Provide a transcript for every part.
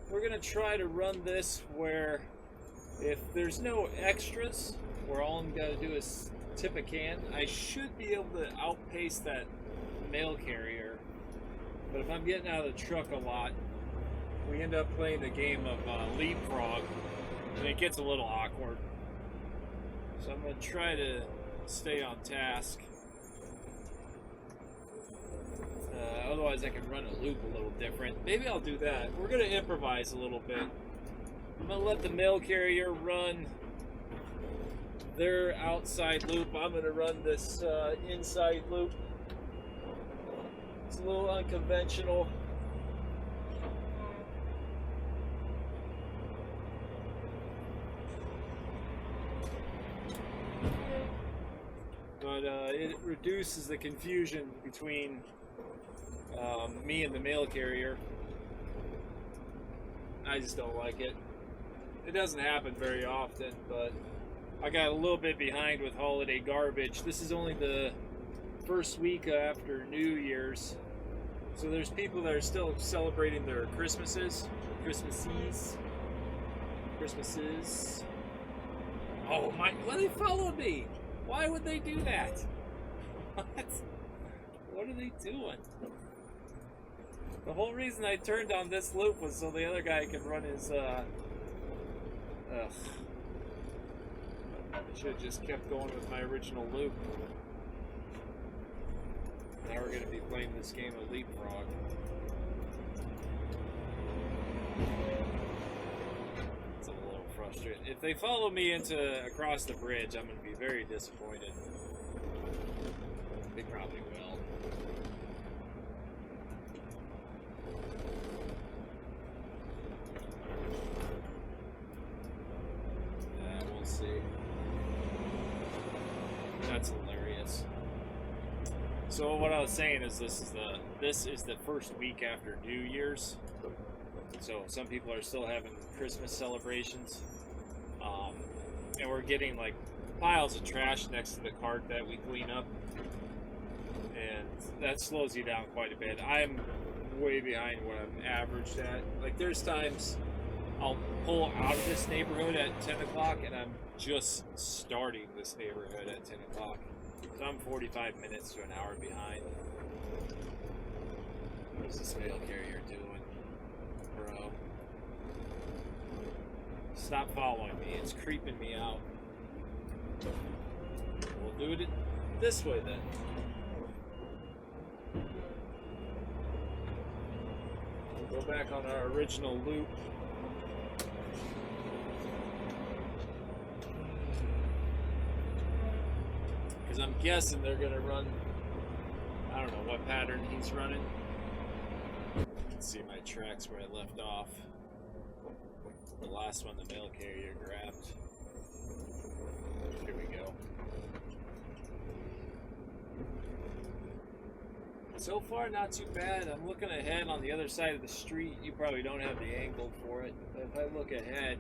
we're gonna try to run this where if there's no extras, where all I'm gonna do is tip a can, I should be able to outpace that mail carrier. But if I'm getting out of the truck a lot, we end up playing the game of leapfrog, and it gets a little awkward. So I'm gonna try to stay on task. Otherwise I can run a loop a little different. Maybe I'll do that. We're gonna improvise a little bit. I'm gonna let the mail carrier run their outside loop. I'm gonna run this inside loop. It's a little unconventional. But it reduces the confusion between me and the mail carrier. I just don't like it. It doesn't happen very often, but I got a little bit behind with holiday garbage. This is only the first week after New Year's, so there's people that are still celebrating their Christmases. Oh my, well, they followed me. Why would they do that? What are they doing? The whole reason I turned on this loop was so the other guy could run his, I should have just kept going with my original loop. Now we're going to be playing this game of leapfrog. It's a little frustrating. If they follow me across the bridge, I'm going to be very disappointed. They probably will. We'll see. That's hilarious. So what I was saying is this is the first week after New Year's. So some people are still having Christmas celebrations. And we're getting like piles of trash next to the cart that we clean up. And that slows you down quite a bit. I'm way behind what I'm averaged at. Like there's times I'll pull out of this neighborhood at 10 o'clock and I'm just starting this neighborhood at 10 o'clock. So I'm 45 minutes to an hour behind. What is this mail carrier doing? Bro. Stop following me. It's creeping me out. We'll do it this way then. We'll go back on our original loop. Because I'm guessing they're going to run, I don't know what pattern he's running. You can see my tracks where I left off. The last one the mail carrier grabbed. Here we go. So far, not too bad. I'm looking ahead on the other side of the street. You probably don't have the angle for it, but if I look ahead,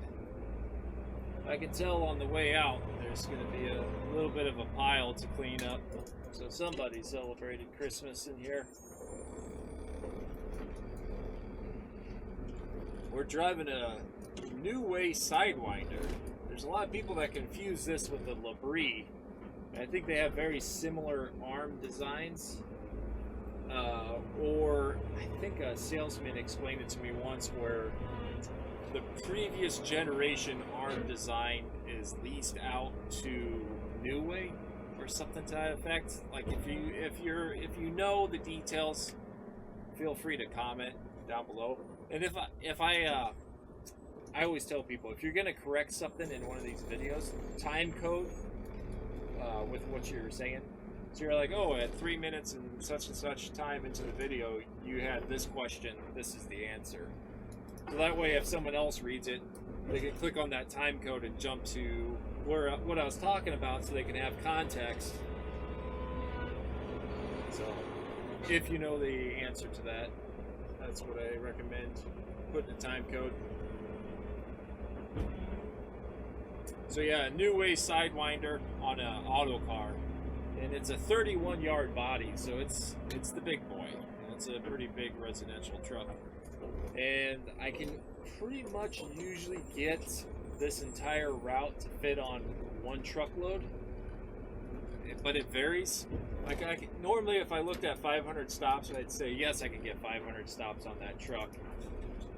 I can tell on the way out there's going to be a little bit of a pile to clean up. So somebody celebrated Christmas in here. We're driving a New Way Sidewinder. There's a lot of people that confuse this with the Labrie. I think they have very similar arm designs. Or I think a salesman explained it to me once where the previous generation arm design is leased out to New Way or something to that effect. Like if you know the details, feel free to comment down below. And I always tell people, if you're gonna correct something in one of these videos, time code with what you're saying. So you're like, oh, at 3 minutes and such time into the video, you had this question, this is the answer. So that way, if someone else reads it, they can click on that time code and jump to what I was talking about so they can have context. So, if you know the answer to that, that's what I recommend, putting a time code. So yeah, New Way Sidewinder on an auto car. And it's a 31-yard body, so it's the big boy. It's a pretty big residential truck. And I can pretty much usually get this entire route to fit on one truckload, but it varies. Like normally, if I looked at 500 stops, I'd say yes, I could get 500 stops on that truck.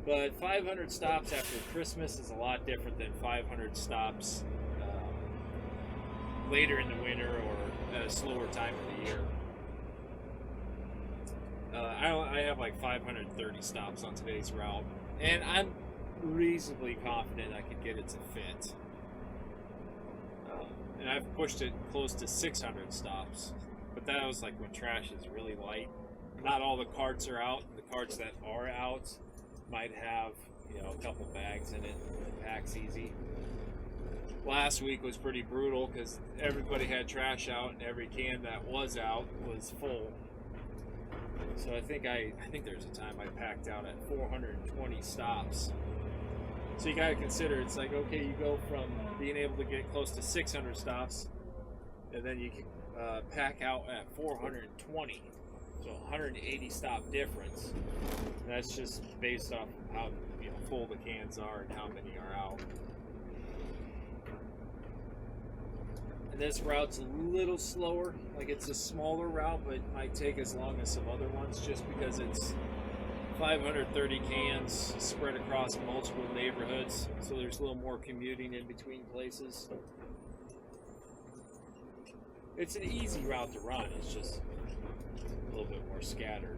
But 500 stops after Christmas is a lot different than 500 stops later in the winter or at a slower time of the year. I have like 530 stops on today's route, and I'm reasonably confident I could get it to fit. And I've pushed it close to 600 stops, but that was like when trash is really light. Not all the carts are out. The carts that are out might have, a couple bags in it. It packs easy. Last week was pretty brutal because everybody had trash out, and every can that was out was full. So I think there's a time I packed out at 420 stops. So you gotta consider, it's like, okay, you go from being able to get close to 600 stops, and then you can pack out at 420. So 180 stop difference. And that's just based off how full the cans are and how many are out. And this route's a little slower. Like, it's a smaller route, but it might take as long as some other ones just because it's 530 cans spread across multiple neighborhoods, so there's a little more commuting in between places. It's an easy route to run, it's just a little bit more scattered.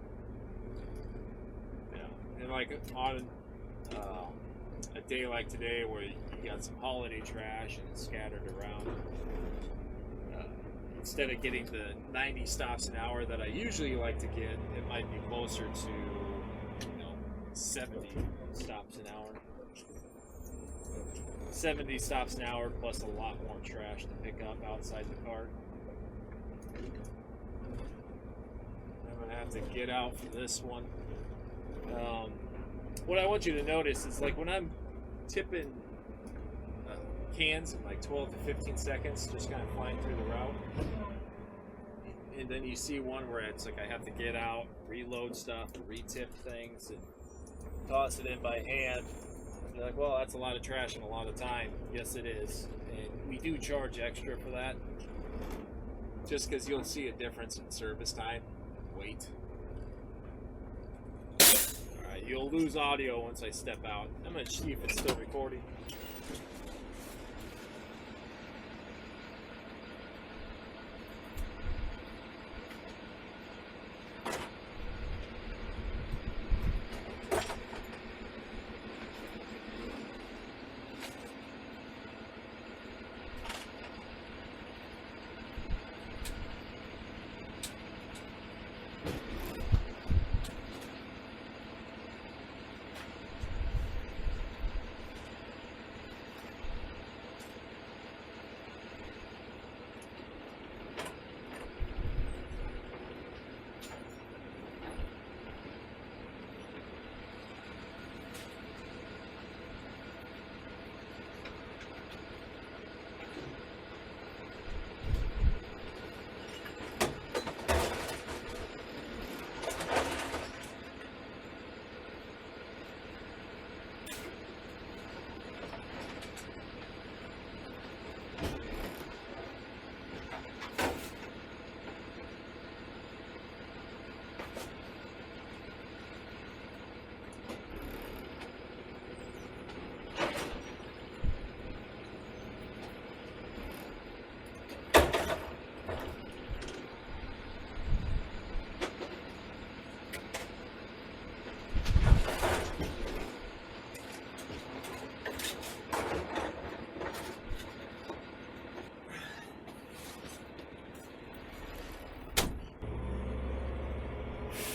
And like on a day like today where you got some holiday trash and it's scattered around, instead of getting the 90 stops an hour that I usually like to get, it might be closer to 70 stops an hour. 70 stops an hour plus a lot more trash to pick up outside the cart. I'm going to have to get out for this one. What I want you to notice is, like, when I'm tipping cans in like 12 to 15 seconds, just kind of flying through the route, and then you see one where it's like I have to get out, reload stuff, re-tip things, and toss it in by hand. You're like, well, that's a lot of trash and a lot of time. Yes, it is. And we do charge extra for that, just because you'll see a difference in service time. Wait. Alright, you'll lose audio once I step out. I'm going to see if it's still recording.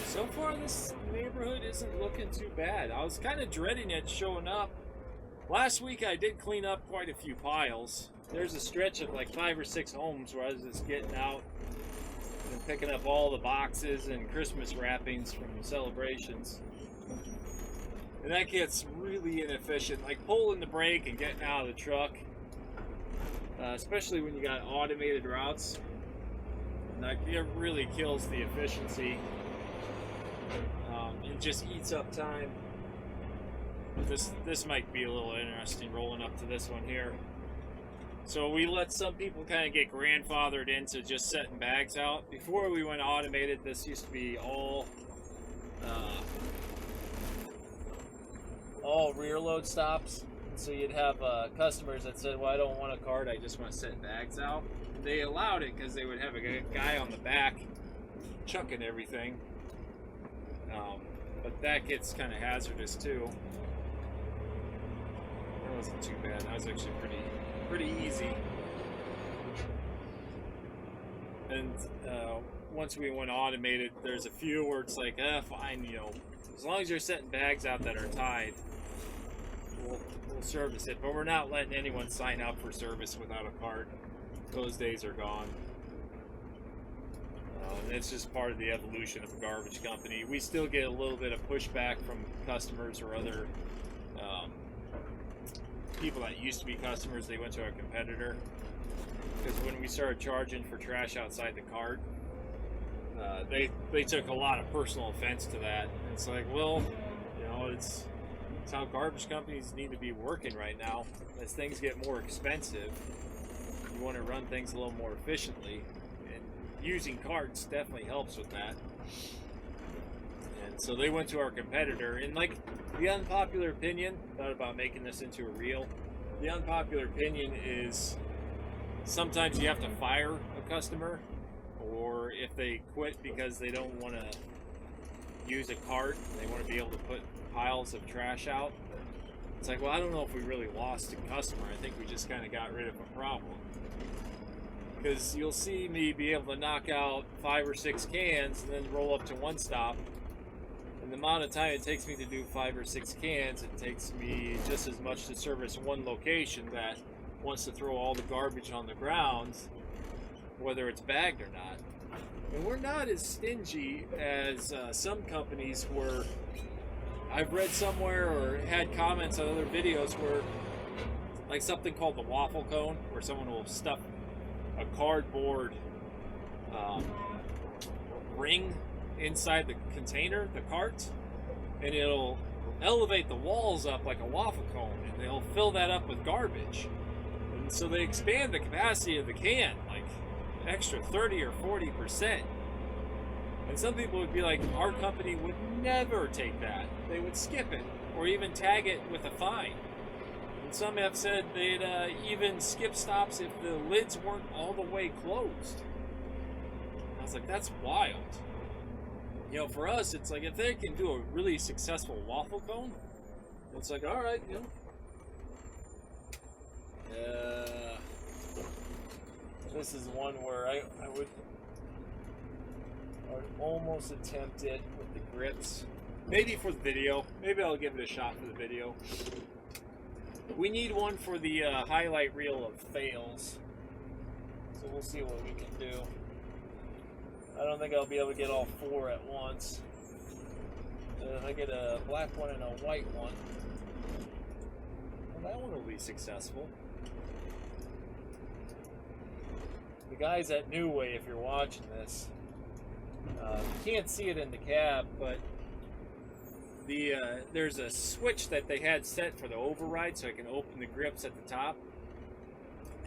So far, this neighborhood isn't looking too bad. I was kind of dreading it showing up. Last week, I did clean up quite a few piles. There's a stretch of like 5 or 6 homes where I was just getting out and picking up all the boxes and Christmas wrappings from celebrations. And that gets really inefficient, like pulling the brake and getting out of the truck, especially when you got automated routes. Like, it really kills the efficiency. It just eats up time. This might be a little interesting rolling up to this one here. So we let some people kind of get grandfathered into just setting bags out. Before we went automated, this used to be all rear load stops. So you'd have customers that said, well, I don't want a cart, I just want to set bags out. They allowed it because they would have a guy on the back chucking everything. But that gets kind of hazardous too. That wasn't too bad. That was actually pretty easy. And once we went automated, there's a few where it's like, fine, you know, as long as you're setting bags out that are tied, we'll service it. But we're not letting anyone sign up for service without a cart. Those days are gone. And it's just part of the evolution of a garbage company. We still get a little bit of pushback from customers or other people that used to be customers. They went to our competitor because when we started charging for trash outside the cart, they took a lot of personal offense to that. And it's like, well, you know, it's how garbage companies need to be working right now. As things get more expensive, you want to run things a little more efficiently, and using carts definitely helps with that. And so they went to our competitor, and like the unpopular opinion, thought about making this into a reel. The unpopular opinion is sometimes you have to fire a customer, or if they quit because they don't want to use a cart, they want to be able to put piles of trash out. It's like, well, I don't know if we really lost a customer. I think we just kind of got rid of a problem. Because you'll see me be able to knock out 5 or 6 cans and then roll up to one stop. And the amount of time it takes me to do 5 or 6 cans, it takes me just as much to service one location that wants to throw all the garbage on the ground, whether it's bagged or not. And we're not as stingy as some companies where I've read somewhere or had comments on other videos where, like something called the waffle cone, where someone will stuff a cardboard ring inside the container, the cart, and it'll elevate the walls up like a waffle cone, and they'll fill that up with garbage. And so they expand the capacity of the can like an extra 30 or 40%. And some people would be like, our company would never take that. They would skip it or even tag it with a fine. And some have said they'd even skip stops if the lids weren't all the way closed. I was like, that's wild. You know, for us, it's like if they can do a really successful waffle cone, it's like, all right, you know. This is one where I would almost attempt it with the grips. Maybe for the video. Maybe I'll give it a shot for the video. We need one for the highlight reel of fails. So we'll see what we can do. I don't think I'll be able to get all 4 at once. If I get a black one and a white one, well, that one will be successful. The guys at New Way, if you're watching this, you can't see it in the cab, but there's a switch that they had set for the override so I can open the grips at the top.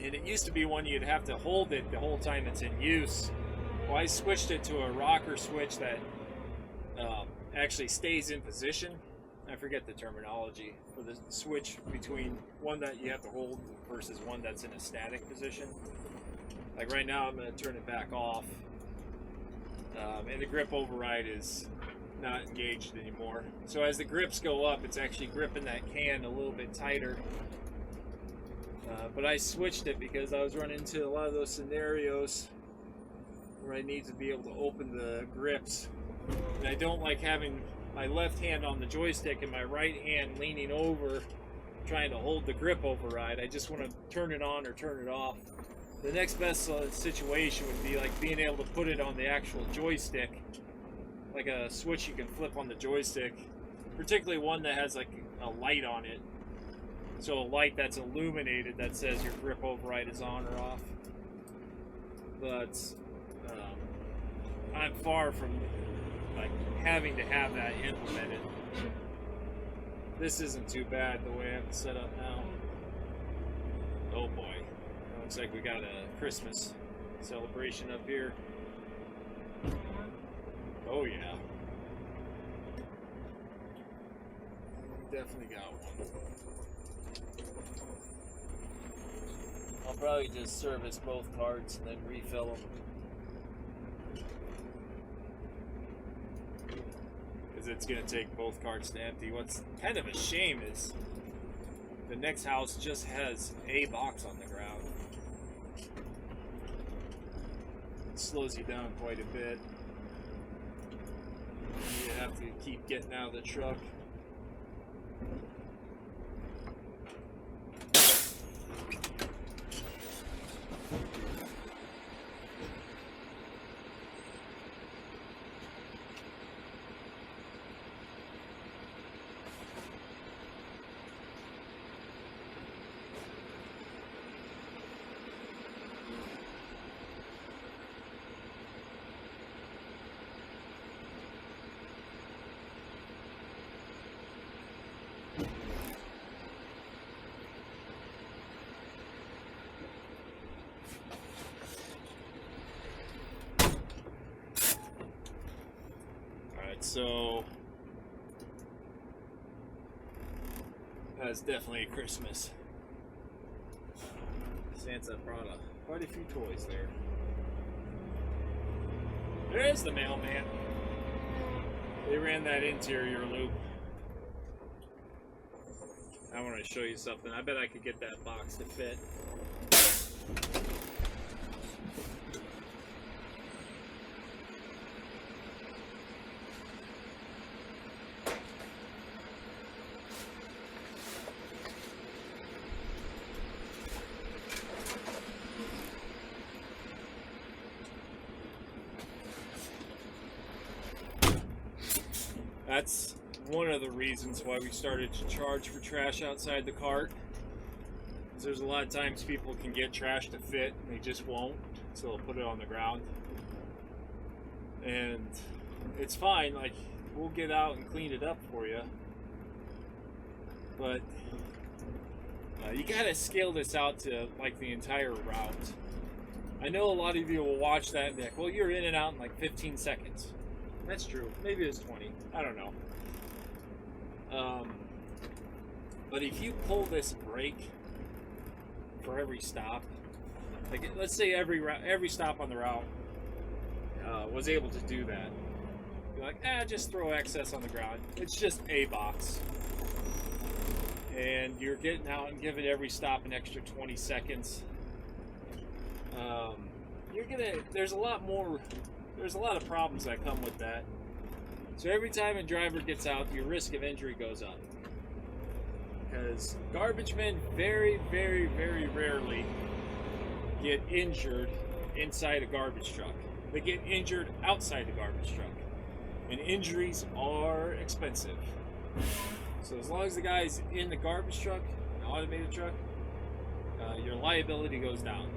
And it used to be one you'd have to hold it the whole time it's in use. Well, I switched it to a rocker switch that actually stays in position. I forget the terminology for the switch between one that you have to hold versus one that's in a static position. Like right now, I'm going to turn it back off. And the grip override is not engaged anymore. So as the grips go up, it's actually gripping that can a little bit tighter. But I switched it because I was running into a lot of those scenarios where I need to be able to open the grips. And I don't like having my left hand on the joystick and my right hand leaning over trying to hold the grip override. I just want to turn it on or turn it off. The next best situation would be like being able to put it on the actual joystick, like a switch you can flip on the joystick, particularly one that has like a light on it. So a light that's illuminated that says your grip override is on or off. But I'm far from like having to have that implemented. This isn't too bad the way I have it set up now. Oh boy. Looks like we got a Christmas celebration up here. Oh yeah. Definitely got one. I'll probably just service both carts and then refill them. Because it's going to take both carts to empty. What's kind of a shame is the next house just has a box on the ground. It slows you down quite a bit. You have to keep getting out of the truck. So that's definitely a Christmas. Santa brought quite a few toys there. There's the mailman. They ran that interior loop. I want to show you something. I bet I could get that box to fit. That's one of the reasons why we started to charge for trash outside the cart. Because there's a lot of times people can get trash to fit and they just won't, so they'll put it on the ground. And it's fine, like, we'll get out and clean it up for you. But you gotta scale this out to like the entire route. I know a lot of you will watch that and be like, well, you're in and out in like 15 seconds. That's true. Maybe it's 20. I don't know. But if you pull this brake for every stop, like let's say every stop on the route was able to do that, you're like, just throw excess on the ground. It's just a box, and you're getting out and giving every stop an extra 20 seconds. There's a lot of problems that come with that. So every time a driver gets out, your risk of injury goes up. Because garbage men very, very, very rarely get injured inside a garbage truck. They get injured outside a garbage truck. And injuries are expensive. So as long as the guy's in the garbage truck, an automated truck, your liability goes down.